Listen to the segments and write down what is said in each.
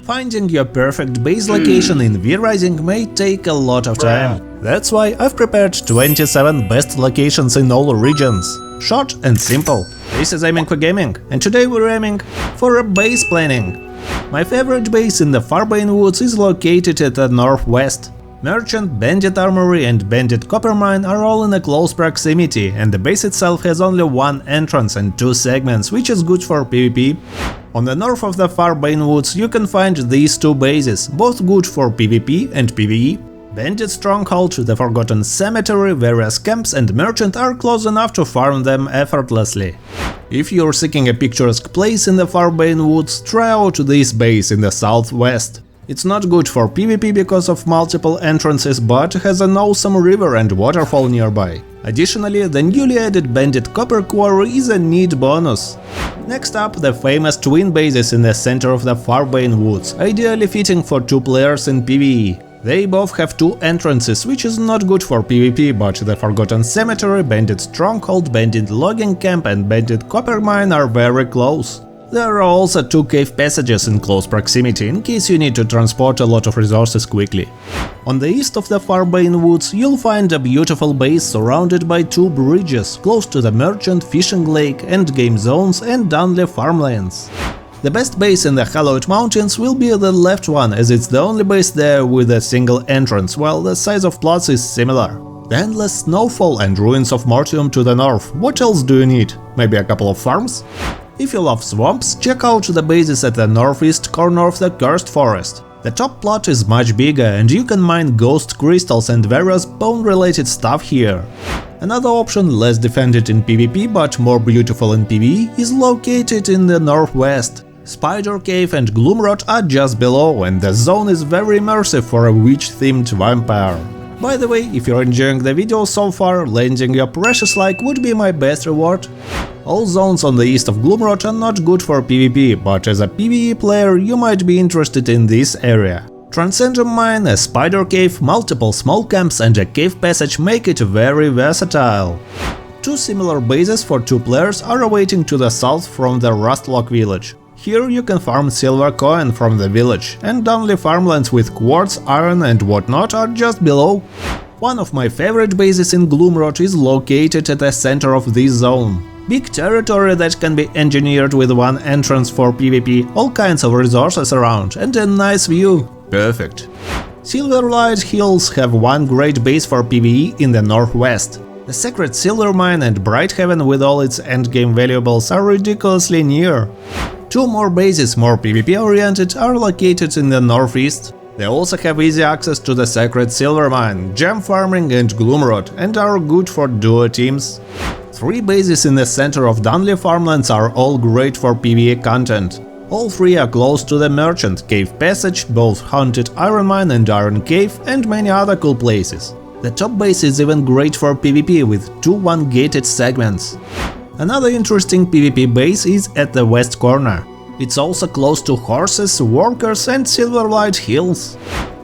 Finding your perfect base location in vrising may take a lot of time. That's why I've prepared 27 best locations in all regions. Short and simple. This is Aiming for Gaming, and today we're aiming for a base planning. My favorite base in the Farbane Woods is located at the northwest. Merchant, Bandit Armory and Bandit Copper Mine are all in a close proximity, and the base itself has only one entrance and two segments, which is good for PvP. On the north of the Farbane Woods you can find these two bases, both good for PvP and PvE. Bandit Stronghold, the Forgotten Cemetery, various camps and Merchant are close enough to farm them effortlessly. If you're seeking a picturesque place in the Farbane Woods, try out this base in the southwest. It's not good for PvP because of multiple entrances, but has an awesome river and waterfall nearby. Additionally, the newly added Bandit Copper Quarry is a neat bonus. Next up, the famous twin bases in the center of the Farbane Woods, ideally fitting for two players in PvE. They both have two entrances, which is not good for PvP, but the Forgotten Cemetery, Bandit Stronghold, Bandit Logging Camp and Bandit Copper Mine are very close. There are also two cave passages in close proximity, in case you need to transport a lot of resources quickly. On the east of the Farbane Woods you'll find a beautiful base surrounded by two bridges, close to the Merchant, Fishing Lake, Endgame Zones and Dunley Farmlands. The best base in the Hallowed Mountains will be the left one, as it's the only base there with a single entrance, while the size of plots is similar. The endless snowfall and ruins of Mortium to the north, what else do you need? Maybe a couple of farms? If you love swamps, check out the bases at the northeast corner of the Cursed Forest. The top plot is much bigger and you can mine ghost crystals and various bone-related stuff here. Another option, less defended in PvP but more beautiful in PvE, is located in the northwest. Spider Cave and Gloomrot are just below, and the zone is very immersive for a witch-themed vampire. By the way, if you're enjoying the video so far, lending your precious like would be my best reward. All zones on the east of Gloomrot are not good for PvP, but as a PvE player you might be interested in this area. Transcendent Mine, a spider cave, multiple small camps and a cave passage make it very versatile. Two similar bases for two players are awaiting to the south from the Rustlock village. Here you can farm silver coin from the village, and Dunley Farmlands with quartz, iron and whatnot are just below. One of my favorite bases in Gloomrot is located at the center of this zone. Big territory that can be engineered with one entrance for PvP, all kinds of resources around and a nice view. Perfect. Silverlight Hills have one great base for PvE in the northwest. The Sacred Silver Mine and Bright Heaven with all its endgame valuables are ridiculously near. Two more bases, more PvP oriented, are located in the northeast. They also have easy access to the Sacred Silver Mine, gem farming and Gloomrot, and are good for duo teams. Three bases in the center of Dunley Farmlands are all great for PvE content. All three are close to the Merchant, Cave Passage, both Haunted Iron Mine and Iron Cave, and many other cool places. The top base is even great for PvP with two one-gated segments. Another interesting PvP base is at the west corner. It's also close to horses, workers and Silverlight Hills.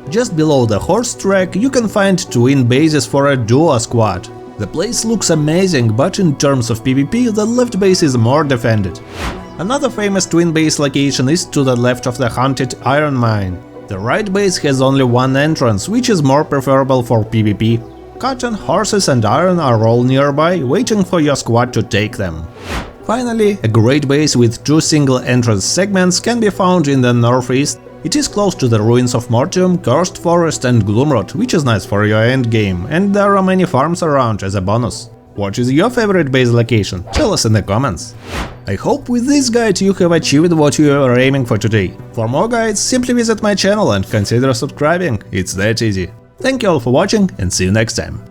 Just below the horse track you can find twin bases for a duo squad. The place looks amazing, but in terms of PvP the left base is more defended. Another famous twin base location is to the left of the Haunted Iron Mine. The right base has only one entrance, which is more preferable for PvP. Cotton, horses and iron are all nearby, waiting for your squad to take them. Finally, a great base with two single entrance segments can be found in the northeast. It is close to the ruins of Mortium, Cursed Forest and Gloomrot, which is nice for your endgame, and there are many farms around as a bonus. What is your favorite base location? Tell us in the comments. I hope with this guide you have achieved what you are aiming for today. For more guides, simply visit my channel and consider subscribing, it's that easy. Thank you all for watching and see you next time.